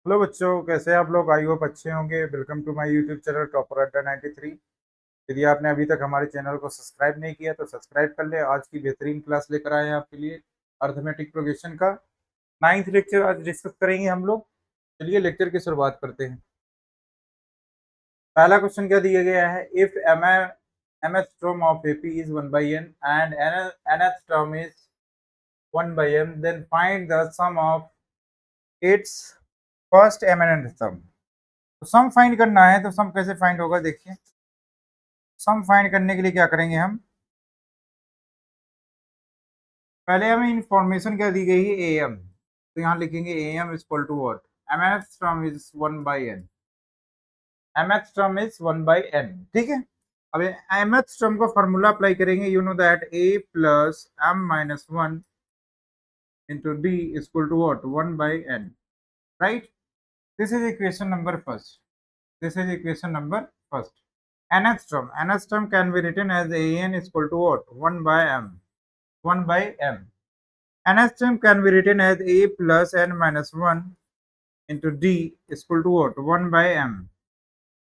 Hello बच्चों, कैसे हैं आप लोग? आई होप अच्छे होंगे। Welcome to my YouTube channel Topper Adda 93। यदि आपने अभी तक हमारे चैनल को सब्सक्राइब नहीं किया तो सब्सक्राइब कर ले। आज की बेहतरीन क्लास लेकर आए हैं आपके लिए अर्थमेटिक प्रोग्रेशन का 9th लेक्चर आज डिस्कस करेंगे हम लोग। चलिए लेक्चर की शुरुआत करते हैं। पहला क्वेश्चन क्या दिया गया है? If mth term of AP is 1 by n and nth term is 1 by m, then find the sum of its first m and nth term। तो सम फाइंड करना है, तो सम कैसे फाइंड होगा? देखिए, सम फाइंड करने के लिए क्या करेंगे हम? पहले हमें इंफॉर्मेशन क्या दी गई है? A m. तो यहाँ लिखेंगे a m is equal to what? M th term is 1 by n. M th term is 1 by n. ठीक है। अब एम एथ टर्म को फॉर्मूला अप्लाई करेंगे। You know that a plus m minus 1 into d is equal to what? 1 by n. Right. This is equation number first. This is equation number first. nth term can be written as an is equal to what? 1 by m, 1 by m. Nth term can be written as a plus n minus 1 into d is equal to what? 1 by m.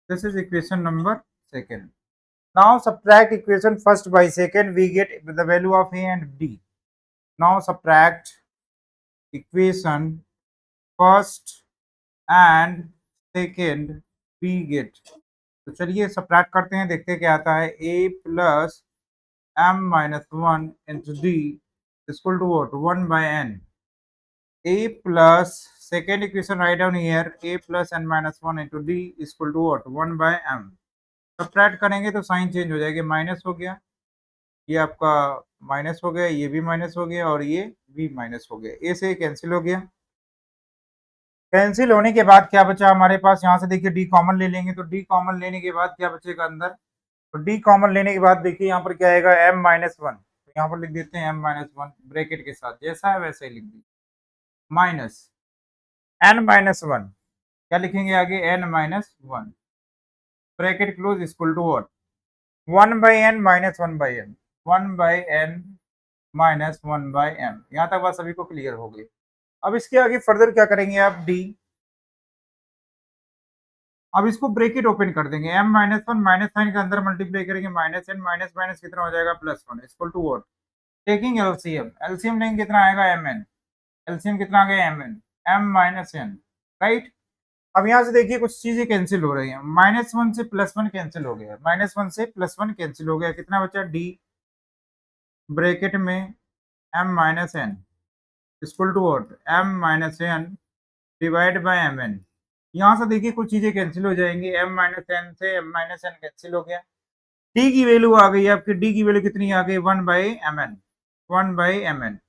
This is equation number second. Now subtract equation first by second, we get the value of a and d. Now subtract equation first and second, we get। तो चलिए subtract करते हैं, देखते हैं क्या आता है। a plus m minus 1 into d is equal to what? 1 by n. a plus second equation write down here, a plus n minus 1 into d is equal to what? 1 by m. Subtract करेंगे तो sign change हो जाएगी, minus हो गया, ये आपका minus हो गया, ये भी माइनस हो गया और ये भी माइनस हो गया। ए से कैंसिल हो गया। कैंसिल होने के बाद क्या बचा हमारे पास? यहाँ से देखिए डी कॉमन ले लेंगे, तो डी कॉमन लेने के बाद क्या बचेगा अंदर? तो डी कॉमन लेने के बाद देखिए यहाँ पर क्या आएगा? m minus 1। तो यहाँ पर लिख देते हैं m माइनस 1 ब्रैकेट के साथ, जैसा है वैसे ही लिख दीजिए, माइनस n माइनस 1। क्या लिखेंगे आगे? n minus 1 bracket close equal to what? 1 by n minus 1 by m. 1 by n minus 1 by m. यहाँ तक बात सभी को क्लियर हो गई। अब इसके आगे फर्दर क्या करेंगे आप? डी। अब इसको ब्रैकेट ओपन कर देंगे, m माइनस 1 माइनस साइन के अंदर मल्टीप्लाई करेंगे, माइनस एन माइनस माइनस कितना हो जाएगा? Plus 1 equal to what? Taking LCM. LCM लेंगे कितना आएगा? M n. एलसीएम कितना आ गया? M n. M minus n. Right. अब यहाँ से देखिए कुछ चीजें कैंसिल हो रही हैं। माइनस 1 से प्लस 1 कैंसिल हो गया, माइनस 1 से प्लस 1 कैंसिल हो गया, कितना बचा? डी ब्रैकेट में m minus n equal to what? m minus n divide by m n. यहाँ से देखिए कुछ चीजें कैंसिल हो जाएंगी, m माइनस एन से m माइनस एन कैंसिल हो गया। d की वैल्यू आ गई आपकी। d की वैल्यू कितनी आ गई? 1 by m n. 1 by m n.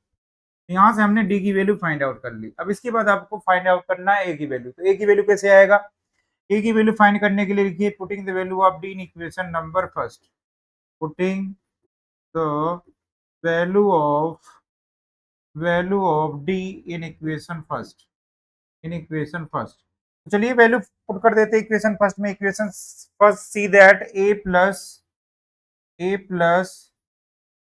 यहाँ से हमने डी की वैल्यू फाइंड आउट कर ली। अब इसके बाद आपको फाइंड आउट करना है ए की वैल्यू। तो ए की वैल्यू कैसे आएगा? ए की वैल्यू फाइंड करने के लिए लिखिए putting the value of d in equation number first. Putting the value of d in equation first. In equation first. तो चलिए वैल्यू पुट कर देते हैं इक्वेशन फर्स्ट में। Equation first see that a plus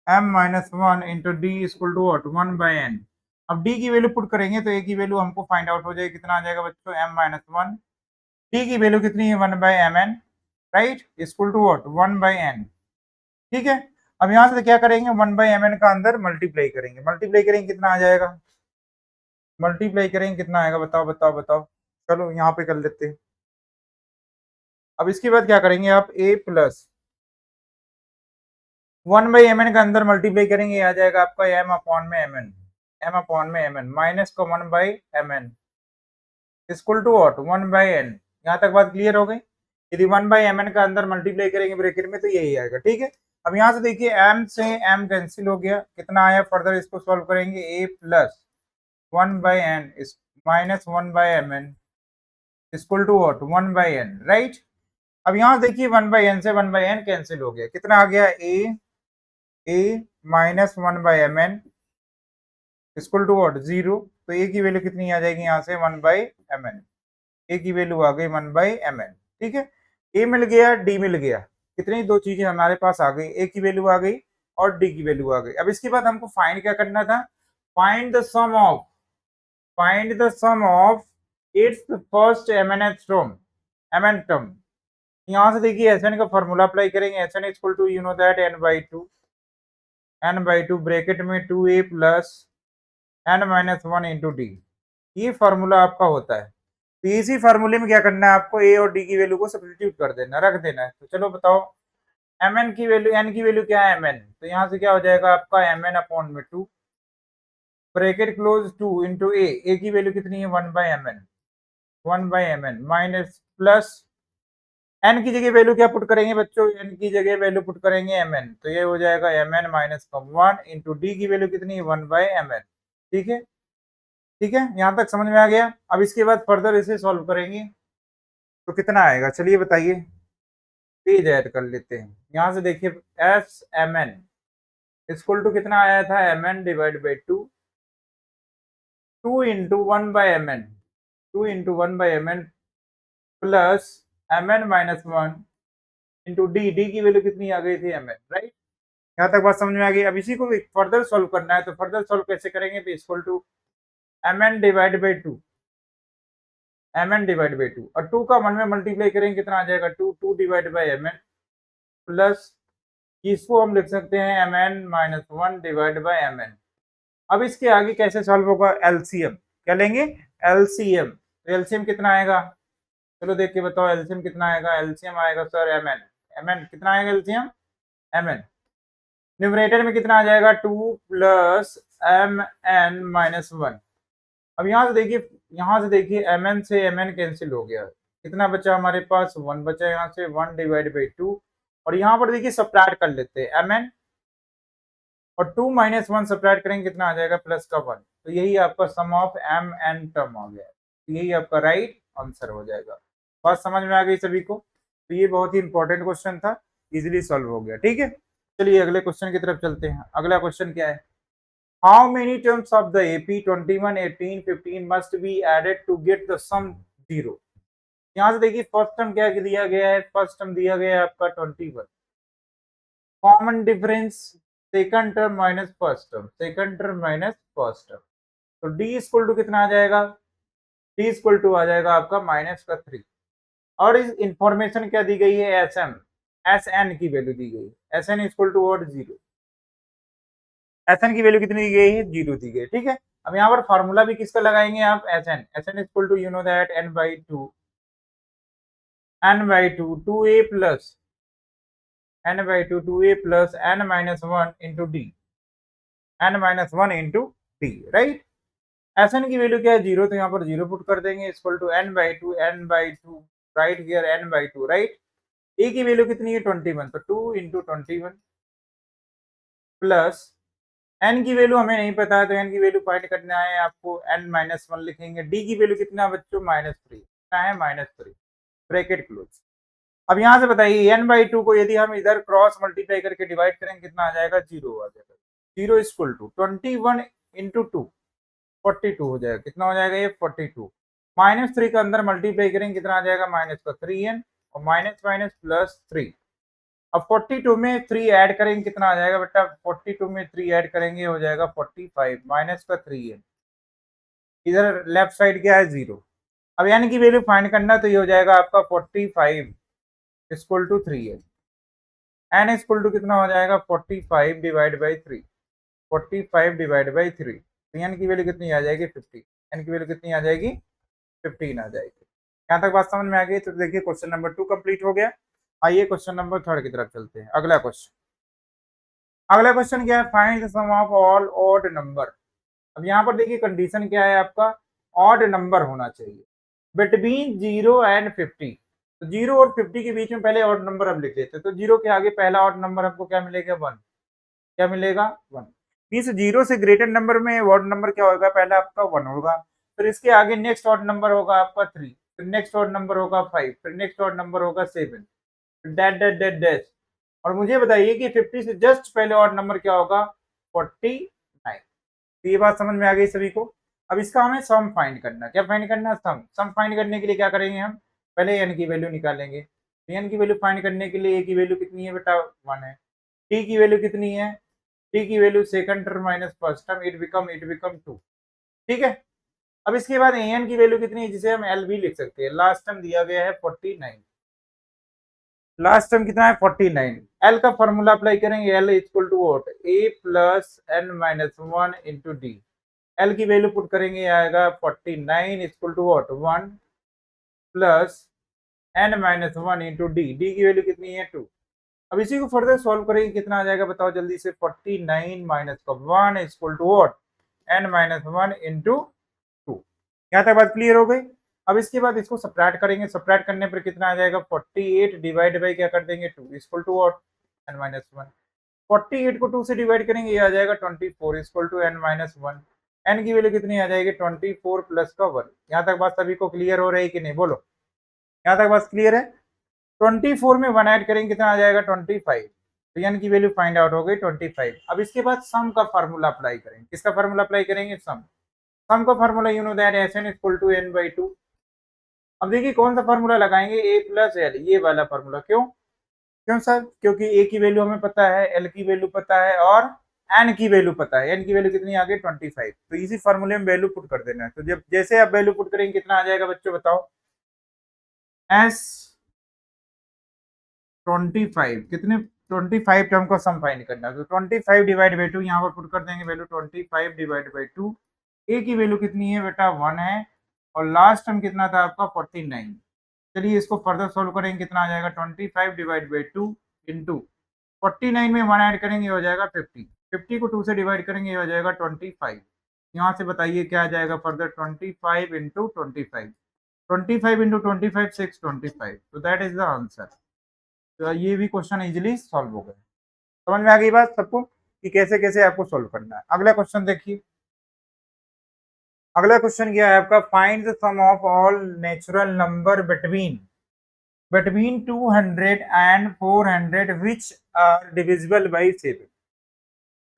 m minus 1 into d equal to what? 1 by n. अब d की value put करेंगे तो a की वैल्यू हमको फाइंड आउट हो जाएगी, कितना आ जाएगा बच्चों? m minus 1। d की वैल्यू कितनी है? 1 by m n. Right. Equal to what? 1 by n. ठीक है। अब यहाँ से क्या करेंगे? 1 बाई एम एन का अंदर मल्टीप्लाई करेंगे। मल्टीप्लाई करेंगे कितना आ जाएगा? मल्टीप्लाई करेंगे कितना आएगा? बताओ बताओ बताओ। चलो यहाँ पे कर लेते हैं। अब इसके बाद क्या करेंगे आप? a plus 1 by m n का अंदर मल्टीप्लाई करेंगे, आ जाएगा आपका m अपॉन में एम एन। m अपॉन में एम एन माइनस का 1 by m n equal to what? 1 by n. यहाँ तक बात क्लियर हो गई। यदि 1 बाई एम एन का अंदर मल्टीप्लाई करेंगे ब्रैकेट में तो यही आएगा। ठीक है। अब यहाँ से देखिए m से m कैंसिल हो गया, कितना आया? फर्दर इसको सॉल्व करेंगे, a plus 1 by n minus 1 by m n equal to what? 1 by n. Right. अब यहाँ देखिए 1 बाई एन से 1 बाई एन कैंसिल हो गया, कितना आ गया? a minus 1 by m n equal to what? 0। तो a की वैल्यू कितनी आ जाएगी यहाँ से? 1 बाई एम एन। ए की वैल्यू आ गई 1 बाई एम एन। ठीक है। ए मिल गया, डी मिल गया, कितनी दो चीजें हमारे पास आ गई, ए की वैल्यू आ गई और डी की वैल्यू आ गई। अब इसके बाद हमको फाइंड क्या करना था? Find the sum of its first mn term. यहाँ से देखिए Sn का फॉर्मूला अप्लाई करेंगे, Sn equal to you know that n/2 bracket में 2a plus n-1 into d. ये फार्मूला आपका होता है। तो इसी फार्मूले में क्या करना है आपको, ए और डी की वैल्यू को सब्स्टिट्यूट कर देना, रख देना है। तो चलो बताओ mn की वैल्यू, n की वैल्यू क्या है mn, तो यहाँ से क्या हो जाएगा आपका mn अपॉन में 2 ब्रैकेट क्लोज 2 इंटू ए की वैल्यू कितनी है 1/mn माइनस प्लस n की जगह वैल्यू क्या पुट करेंगे बच्चों, n की जगह वैल्यू पुट करेंगे mn, तो ये हो जाएगा mn माइनस 1 इंटू डी की वैल्यू कितनी है 1/mn। ठीक है, ठीक है, यहाँ तक समझ में आ गया। अब इसके बाद फर्दर इसे सॉल्व करेंगे तो कितना आएगा, चलिए बताइए, पेज ऐड कर लेते हैं। यहाँ से देखिए S m n equal to कितना आया था, m n divide by 2, 2 into 1/mn, 2 into 1/mn plus mn minus 1 into d, d की वैल्यू कितनी आ गई थी mn, राइट। यहाँ तक बात समझ में आ गई। अब इसी को फर्दर सॉल्व करना है, तो फर्दर सॉल्व कैसे करेंगे, तो equal to mn divide by 2, mn divide by 2 और 2 का 1 में मल्टीप्लाई करेंगे कितना आ जाएगा 2, 2 डिवाइड बाई mn प्लस इसको हम लिख सकते हैं mn minus 1 divide by mn। अब इसके आगे कैसे सॉल्व होगा, एलसीएम क्या लेंगे, एलसीएम। तो एलसीएम कितना आएगा, चलो देख के बताओ एलसीएम कितना आएगा, एलसीएम आएगा सर mn, mn कितना आएगा एलसीएम mn, न्यूमरेटर में कितना आ जाएगा 2 प्लस mn माइनस 1। अब यहाँ से देखिए mn से mn कैंसिल हो गया, कितना बचा हमारे पास 1 बचा, यहाँ से 1 डिवाइड बाई 2 और यहाँ पर देखिए सब्ट्रैक्ट कर लेते हैं mn और 2 माइनस 1 सब्ट्रैक्ट करेंगे कितना आ जाएगा प्लस का 1, तो यही आपका सम ऑफ एम एन टर्म आ गया, तो यही आपका राइट आंसर हो जाएगा। बात समझ में आ गई सभी को, तो ये बहुत ही इंपॉर्टेंट क्वेश्चन था, इजीली सॉल्व हो गया। ठीक है, चलिए अगले क्वेश्चन की तरफ चलते हैं। अगला क्वेश्चन क्या है, how many terms of the AP 21, 18, 15 must be added to get the sum 0। यहाँ से देखिए फर्स्ट टर्म क्या दिया गया है, फर्स्ट टर्म दिया गया है आपका 21, common difference second term minus first term, second term minus first term, तो डी इक्वल टू कितना आ जाएगा, डी इक्वल टू आ जाएगा आपका माइनस का 3 और इस इंफॉर्मेशन क्या दी गई है, एस एम, एस एन की वैल्यू दी गई है, एस एन इक्वल टू और 0, एस एन की वैल्यू कितनी दी गई है 0 दी गई। ठीक है, अब यहाँ पर फॉर्मूला भी किसका लगाएंगे आप, S n equal to you know that n by two, two a plus n/2 2a plus n minus 1 into d, n minus 1 into d, right. S n की वैल्यू क्या है 0, तो यहाँ पर 0 पुट कर देंगे equal to n/2 right here n/2, right. A की value कितनी है 21, तो 2 इंटू 21 प्लस n की वैल्यू हमें नहीं पता है, तो n की वैल्यू फाइंड करना है आपको, n माइनस 1 लिखेंगे। डी की वैल्यू कितना बच्चों -3, कितना है -3 ब्रैकेट क्लोज। अब यहाँ से बताइए n/2 को यदि हम इधर क्रॉस मल्टीप्लाई करके डिवाइड करेंगे कितना आ जाएगा 0 आ जाएगा, 0 इक्वल टू 21 इंटू 2 42 हो जाएगा, कितना हो जाएगा ये 42, -3 का अंदर मल्टीप्लाई करेंगे कितना आ जाएगा माइनस का 3n और माइनस माइनस प्लस 3। अब 42 में 3 ऐड करेंगे कितना आ जाएगा बेटा, 42 में 3 ऐड करेंगे हो जाएगा 45 माइनस का 3n, इधर लेफ्ट साइड क्या है 0। अब n की वैल्यू फाइंड करना, तो ये हो जाएगा आपका 45 equal to 3n, n equal to कितना हो जाएगा 45 डिवाइड बाई 3, 45 डिवाइड बाई 3, तो n की वैल्यू कितनी आ जाएगी 15, n की वैल्यू कितनी आ जाएगी 15 आ जाएगी। यहाँ तक बात समझ में आ गई, तो देखिए क्वेश्चन नंबर 2 कंप्लीट हो गया। आइए क्वेश्चन नंबर 3 की तरफ चलते हैं। अगला क्वेश्चन क्या है, find the sum of all odd number. अब यहाँ पर देखिए कंडीशन क्या है आपका, ऑड नंबर होना चाहिए बिटवीन 0 एंड 50, तो 0 और 50 के बीच में पहले ऑड नंबर अब लिख लेते हैं, तो 0 के आगे पहला ऑड नंबर आपको क्या मिलेगा 1, क्या मिलेगा 1, मीन्स 0 से ग्रेटर नंबर में ऑड नंबर क्या होगा, पहला आपका 1 होगा, फिर इसके आगे नेक्स्ट ऑड नंबर होगा आपका 3, फिर नेक्स्ट ऑड नंबर होगा 5, फिर नेक्स्ट ऑड नंबर होगा 7, डैट डैट डैट डैश। और मुझे बताइए कि 50 से जस्ट पहले ऑड नंबर क्या होगा 49। तो ये बात समझ में आ गई सभी को। अब इसका हमें सम फाइंड करना, क्या फाइंड करना, सम फाइंड करने के लिए क्या करेंगे हम, पहले n की वैल्यू निकालेंगे, तो n की वैल्यू फाइंड करने के लिए a की वैल्यू कितनी है बेटा 1 है, t की वैल्यू कितनी है, t की value second term minus first term, it become 2, ठीक है। अब इसके बाद ए एन की वैल्यू कितनी है, जिसे हम एल भी लिख सकते हैं। लास्ट टर्म दिया गया है 49, लास्ट टर्म कितना है 49। एल का फॉर्मूला अप्लाई करेंगे, l equal to what, a plus n minus one into d. L की वैल्यू पुट करेंगे, आएगा 49 equal to what, 1 plus n minus one into d. D की वैल्यू कितनी है 2। अब इसी को फर्दर सॉल्व करेंगे, कितना आ जाएगा बताओ जल्दी से, 49 माइनस का 1 equal to what, n minus one into 2। यहाँ तक बात क्लियर हो गई। अब इसके बाद इसको सब्ट्रैक्ट करेंगे, सब्ट्रैक्ट करने पर कितना आ जाएगा, 48 डिवाइड बाई क्या कर देंगे 2 equal to what, n minus one. 48 को 2 से डिवाइड करेंगे, ये आ जाएगा 24 equal to n minus one. N की वैल्यू कितनी आ जाएगी 24 प्लस का 1। यहाँ तक बात सभी को क्लियर हो रही है कि नहीं, बोलो। यहाँ तक बात क्लियर है। 24 में 1 ऐड करेंगे, कितना आ जाएगा 25। तो एन की वैल्यू फाइंड आउट हो गई 25। अब इसके बाद सम का फार्मूला अप्लाई करेंगे। किसका फार्मूला अप्लाई करेंगे, सम। सम का formula you know that S n equal to n by 2। अब देखिए कौन सा फार्मूला लगाएंगे, ए प्लस एल, ये वाला फार्मूला। क्यों क्यों सर, क्योंकि ए की वैल्यू हमें पता है, एल की वैल्यू पता है और एन की वैल्यू पता है। एन की वैल्यू कितनी आ गई 25। तो इसी फार्मूले में वैल्यू पुट कर देना है। तो जब जैसे आप वैल्यू पुट करेंगे, कितना आ जाएगा बच्चों बताओ, एस 25 कितने, 25 टर्म को सम फाइंड करना है। तो 25 डिवाइड बाई 2 यहाँ पर पुट कर देंगे वैल्यू, 25 डिवाइड बाई 2। ए की वैल्यू कितनी है बेटा 1 है, और लास्ट टर्म कितना था आपका 49। चलिए इसको फर्दर सोल्व करेंगे, कितना आ जाएगा 25 डिवाइड बाई 2 इंटू 49 में 1 ऐड करेंगे, हो जाएगा 50। 50 को 2 से डिवाइड करेंगे, ये हो जाएगा 25। यहाँ से बताइए क्या आ जाएगा फर्दर, 25 इंटू 25, 25 इंटू 25 625। तो दैट इज द आंसर। तो ये भी क्वेश्चन इजीली सॉल्व हो गए। समझ में आ गई बात सबको कि कैसे कैसे आपको सॉल्व करना है। अगला क्वेश्चन देखिए। अगला क्वेश्चन क्या है आपका, find the sum of all natural number between 200 and 400 which are divisible by 7,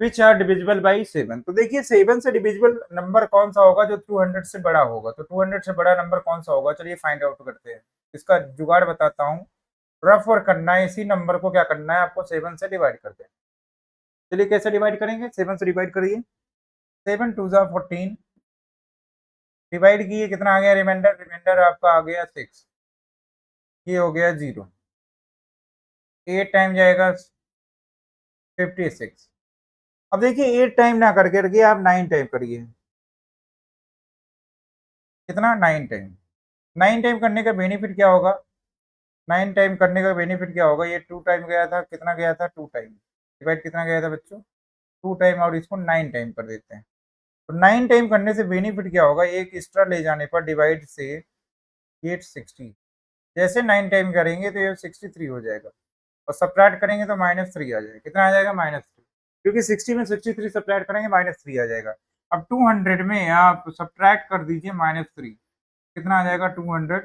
which are divisible by 7। तो देखिए 7 से डिविजिबल नंबर कौन सा होगा जो 200 से बड़ा होगा। तो 200 से बड़ा नंबर कौन सा होगा, चलिए फाइंड आउट करते हैं। इसका जुगाड़ बताता हूँ, रफ वर्क करना है। इसी नंबर को क्या करना है आपको, 7 से डिवाइड करते हैं। चलिए कैसे डिवाइड करेंगे, 7 से डिवाइड करिए, 7 टू जा 14, डिवाइड किए, कितना आ गया रिमाइंडर, रिमाइंडर आपका आ गया 6, ये हो गया 0। 8 टाइम जाएगा 56। अब देखिए 8 टाइम ना करके रखिए, आप 9 टाइम करिए, कितना 9 टाइम। 9 टाइम करने का बेनिफिट क्या होगा, 9 टाइम करने का बेनिफिट क्या होगा, ये 2 टाइम गया था, कितना गया था 2 टाइम, डिवाइड कितना गया था बच्चों 2 टाइम, और इसको 9 टाइम कर देते हैं। तो 9 टाइम करने से बेनिफिट क्या होगा, एक एक्स्ट्रा ले जाने पर डिवाइड से 860, जैसे 9 टाइम करेंगे तो ये 63 हो जाएगा, और सब्ट्रैक्ट करेंगे तो -3 आ जाएगा। कितना आ जाएगा -3, क्योंकि 60 में 63 सब्ट्रैक्ट करेंगे -3 आ जाएगा। अब 200 में आप सब्ट्रैक्ट कर दीजिए -3, कितना आ जाएगा 200।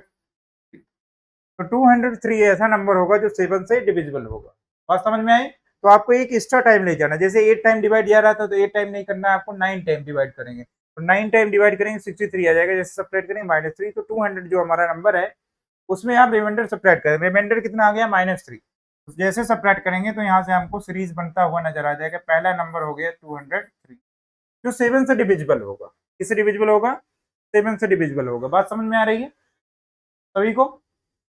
तो 203 ऐसा नंबर होगा जो 7 से डिविजिबल होगा। बात समझ में आई। तो आपको एक एक्स्ट्रा टाइम ले जाना, जैसे 8 टाइम डिवाइड जा रहा था, तो 8 टाइम नहीं करना है आपको, 9 टाइम डिवाइड करेंगे। तो 9 टाइम डिवाइड करेंगे 63 आ जाएगा, जैसे सब्ट्रैक्ट करेंगे -3। तो 200 जो हमारा नंबर है उसमें आप रिमाइंडर सब्ट्रैक्ट करें, रिमाइंडर कितना आ गया -3। जैसे सब्ट्रैक्ट करेंगे तो यहाँ से हमको सीरीज बनता हुआ नजर आ जाएगा। पहला नंबर हो गया 203 जो 7 से डिविजिबल होगा। किससे डिविजिबल होगा, 7 से डिविजिबल होगा। बात समझ में आ रही है सभी को।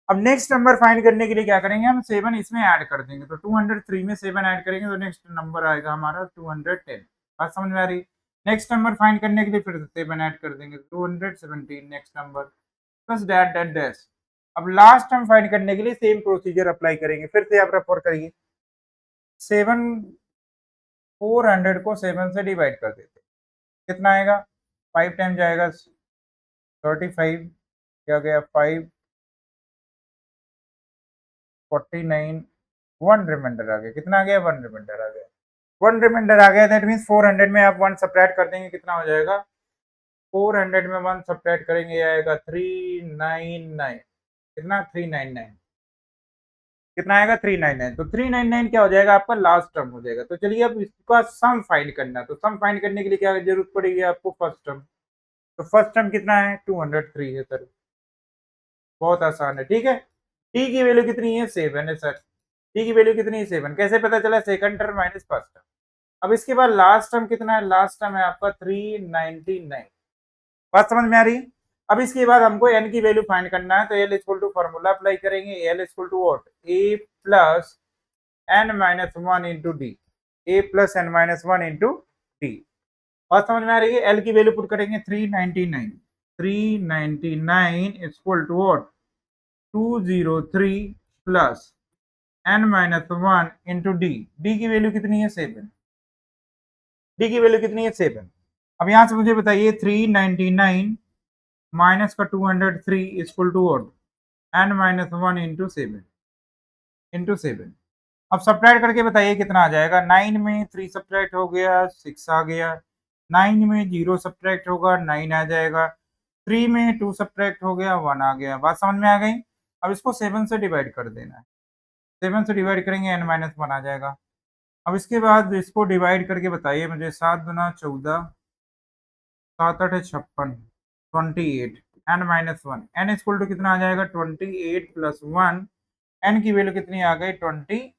अब नेक्स्ट नंबर फाइंड करने के लिए क्या करेंगे, हम 7 इसमें ऐड कर देंगे। तो 203 में 7 ऐड करेंगे तो नेक्स्ट नंबर आएगा हमारा 210। बात समझ में आ रही। नेक्स्ट नंबर फाइंड करने के लिए फिर 7 ऐड कर देंगे, 217 next number, plus that that dash. अब लास्ट टर्म फाइंड करने के लिए सेम प्रोसीजर अप्लाई करेंगे। फिर से आप रेफर करिए, 7 400 को 7 से डिवाइड कर देते, कितना आएगा 5 टाइम जाएगा 35, क्या गया 5 49, 1 रिमाइंडर आ गया, कितना आ गया 1 रिमाइंडर आ गया, 1 रिमाइंडर आ गया। दैट मीन्स 400 में आप 1 सब्ट्रैक्ट कर देंगे, कितना हो जाएगा 400 में 1 सब्ट्रैक्ट करेंगे, ये आएगा 399, कितना 399, कितना आएगा 399। तो 399 क्या हो जाएगा आपका लास्ट टर्म हो जाएगा। तो चलिए अब इसका सम फाइंड करना है। तो सम फाइंड करने के लिए क्या जरूरत पड़ेगी आपको, फर्स्ट टर्म। तो फर्स्ट टर्म कितना है 203 है सर, बहुत आसान है। ठीक है, टी की वैल्यू कितनी है 7 है सर, टी की वैल्यू कितनी है 7, कैसे पता चला, second term minus first term. अब इसके बाद लास्ट टर्म कितना है, लास्ट टर्म है आपका 399। बात समझ में आ रही है? अब इसके बाद हमको n की वैल्यू फाइंड करना है, तो l equal to formula apply करेंगे, l equal to what, a plus n minus one into d, a plus n minus one into d. बात समझ में आ रही है? l की वैल्यू पुट करेंगे 399, 399 equal to what, 203 plus n minus one into d, d की value कितनी है 7, डी की वैल्यू कितनी है 7। अब यहाँ से मुझे बताइए 399 माइनस का 203 equal to what, n minus one into seven, into seven. अब सब्ट्रैक्ट करके बताइए कितना आ जाएगा। 9 में 3 सब्ट्रैक्ट हो गया 6 आ गया, 9 में 0 सब्ट्रैक्ट होगा 9 आ जाएगा, 3 में 2 सब्ट्रैक्ट हो गया 1 आ गया। बात समझ में आ गई? अब इसको 7 से डिवाइड कर देना है, 7 से डिवाइड करेंगे n माइनस वन आ जाएगा। अब इसके बाद इसको डिवाइड करके बताइए मुझे, 7 गुना 14, 7 8 56, 28, n minus one, n equal to कितना आ जाएगा 28 प्लस वन, n की वैल्यू कितनी आ गई 29।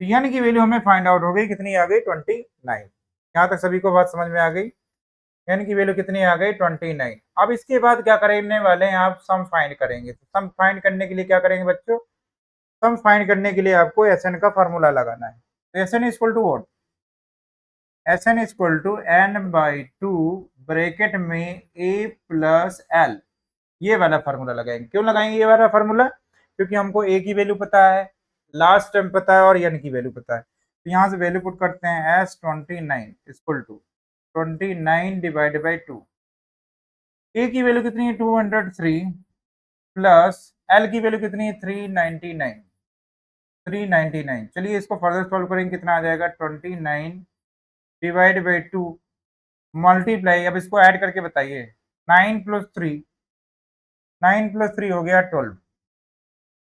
तो n की वैल्यू हमें फाइंड आउट हो गई, कितनी आ गई 29। यहाँ तक सभी को बात समझ में आ गई? n की वैल्यू कितनी आ गई 29। अब इसके बाद क्या करने वाले हैं आप, सम फाइंड करेंगे। तो सम फाइंड करने के लिए क्या करेंगे बच्चों, सम फाइंड करने के लिए आपको Sn का फॉर्मूला लगाना है। तो Sn equal to what, Sn equal to n by two bracket में a प्लस l, ये वाला फार्मूला लगाएंगे। क्यों लगाएंगे ये वाला फार्मूला, क्योंकि हमको a की वैल्यू पता है, लास्ट टर्म पता है और n की वैल्यू पता है। तो यहाँ से वैल्यू पुट करते हैं S29 equal to 29 divide by 2, a की वैल्यू कितनी है 203 प्लस l की वैल्यू कितनी है 399, 399। चलिए इसको फर्दर सॉल्व करेंगे, कितना आ जाएगा 29 डिवाइड बाई 2 मल्टीप्लाई, अब इसको ऐड करके बताइए, 9 प्लस 3, 9 प्लस 3 हो गया 12,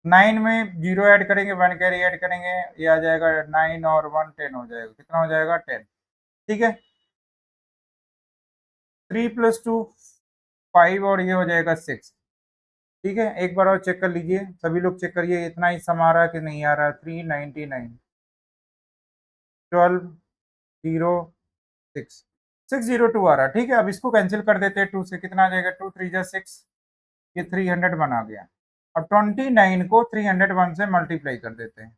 9 में 0 ऐड करेंगे 1 कैरी ऐड करेंगे, ये आ जाएगा 9 और 1 10 हो जाएगा, कितना हो जाएगा 10। ठीक है, 3 प्लस 2 5 और ये हो जाएगा 6। ठीक है, एक बार और चेक कर लीजिए, सभी लोग चेक करिए इतना ही सम आ रहा है कि नहीं आ रहा है। 399 12 0 6 602 आ रहा है। ठीक है, अब इसको कैंसिल कर देते हैं 2 से, कितना आ जाएगा 2 3 जा 6, ये 301 आ गया। अब 29 को 301 से मल्टीप्लाई कर देते हैं,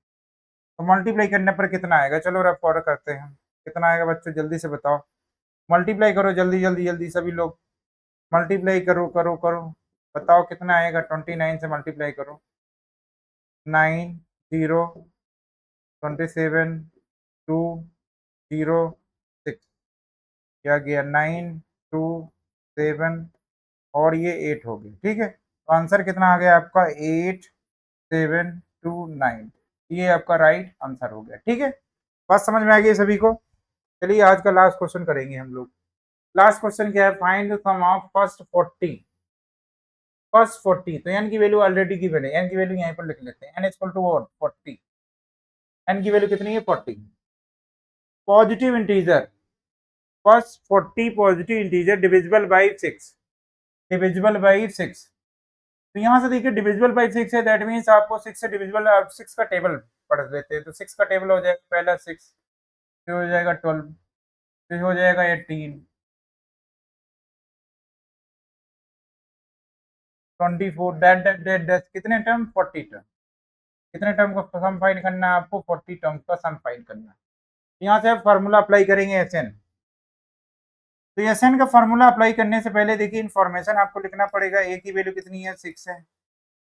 तो मल्टीप्लाई करने पर कितना आएगा, चलो रफ ऑर्डर करते हैं। कितना आएगा बच्चों जल्दी से बताओ, मल्टीप्लाई करो जल्दी जल्दी जल्दी, सभी लोग मल्टीप्लाई करो करो करो, बताओ कितना आएगा, 29 से मल्टीप्लाई करो, 9 0 27 2 0 6, क्या गया 9 2 7 और ये 8 हो गया। ठीक है, तो आंसर कितना आ गया आपका 8729, ये आपका राइट आंसर हो गया। ठीक है, बात समझ में आ गई सभी को? चलिए आज का लास्ट क्वेश्चन करेंगे हम लोग। लास्ट क्वेश्चन क्या है, find the sum of first 40, first 40। तो n की वैल्यू ऑलरेडी गिवन है, n की वैल्यू यहीं पर लिख लेते हैं, n equal to what 40, n की वैल्यू कितनी है 40। Positive integer, first 40 positive integer divisible by 6, divisible by 6। तो यहाँ से देखिए डिविजिबल बाई 6 है, दैट मीन्स आपको 6 से डिविजिबल, आप 6 का टेबल पढ़ लेते हैं। तो 6 का टेबल हो जाएगा, पहला 6, फिर हो जाएगा 12, फिर हो जाएगा 18, 24, दैट कितने टर्म 40 टर्म, कितने टर्म का सम फाइंड करना है आपको, 40 टर्म का सम फाइंड करना है। यहाँ से आप फार्मूला अप्लाई करेंगे Sn। तो Sn का फार्मूला अप्लाई करने से पहले देखिए इन्फॉर्मेशन आपको लिखना पड़ेगा, a की वैल्यू कितनी है 6 है,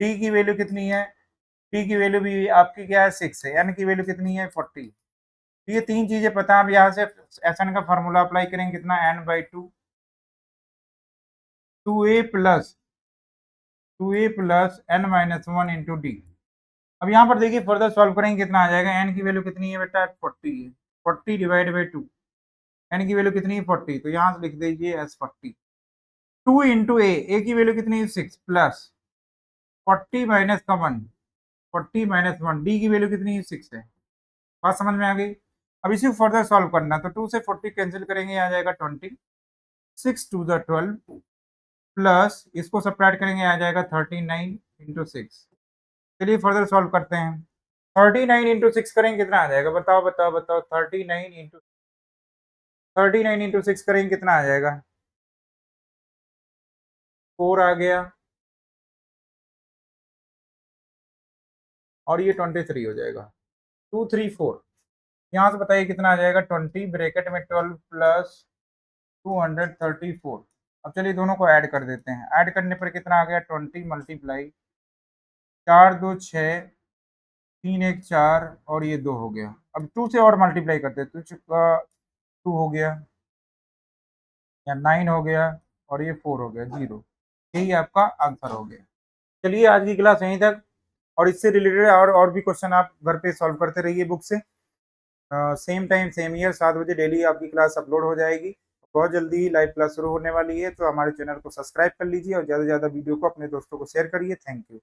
t की वैल्यू कितनी है, t की वैल्यू भी आपकी क्या है 6 है, n की वैल्यू कितनी है 40। तो ये तीन चीजें पता है। अब यहाँ से Sn का फार्मूला अप्लाई करेंगे, कितना n by to, 2a plus n minus one into D. अब यहाँ पर देखिए फर्दर सॉल्व करेंगे, कितना आ जाएगा, n की वैल्यू कितनी है बेटा 40 है, 40 डिवाइड बाई 2, n की वैल्यू कितनी है 40, तो यहाँ से लिख दीजिए एस 40। 2 इंटू ए की वैल्यू कितनी है 6 प्लस 40 माइनस का 1, 40 माइनस 1, डी की वैल्यू कितनी है 6 है। बात समझ में आ गई? अब इसी को फर्दर सॉल्व करना, तो 2 से 40 कैंसिल करेंगे, आ जाएगा 20, 6 टू द 12 प्लस इसको सब्ट्रैक्ट करेंगे, आ जाएगा 39 इंटू 6। चलिए फर्दर सॉल्व करते हैं, 39 इंटू 6 करेंगे कितना आ जाएगा, बताओ बताओ बताओ, 39 इंटू 6 करेंगे कितना आ जाएगा, 4 आ गया और ये 23 हो जाएगा, 234। यहाँ से बताइए कितना आ जाएगा, 20 ब्रैकेट में 12 प्लस 234। अब चलिए दोनों को ऐड कर देते हैं, ऐड करने पर कितना आ गया, 20 मल्टीप्लाई 4 2 6 3 1 4 और ये 2 हो गया। अब 2 से और मल्टीप्लाई करते तो 2 हो गया या 9 हो गया और ये 4 हो गया, 0। यही आपका आंसर हो गया। चलिए आज की क्लास यहीं तक, और इससे रिलेटेड और भी क्वेश्चन आप घर पे सॉल्व करते रहिए बुक से। सेम टाइम सेम ईयर 7 बजे डेली आपकी क्लास अपलोड हो जाएगी। बहुत जल्दी ही लाइव क्लास शुरू होने वाली है, तो हमारे चैनल को सब्सक्राइब कर लीजिए और ज़्यादा से ज़्यादा वीडियो को अपने दोस्तों को शेयर करिए। Thank you.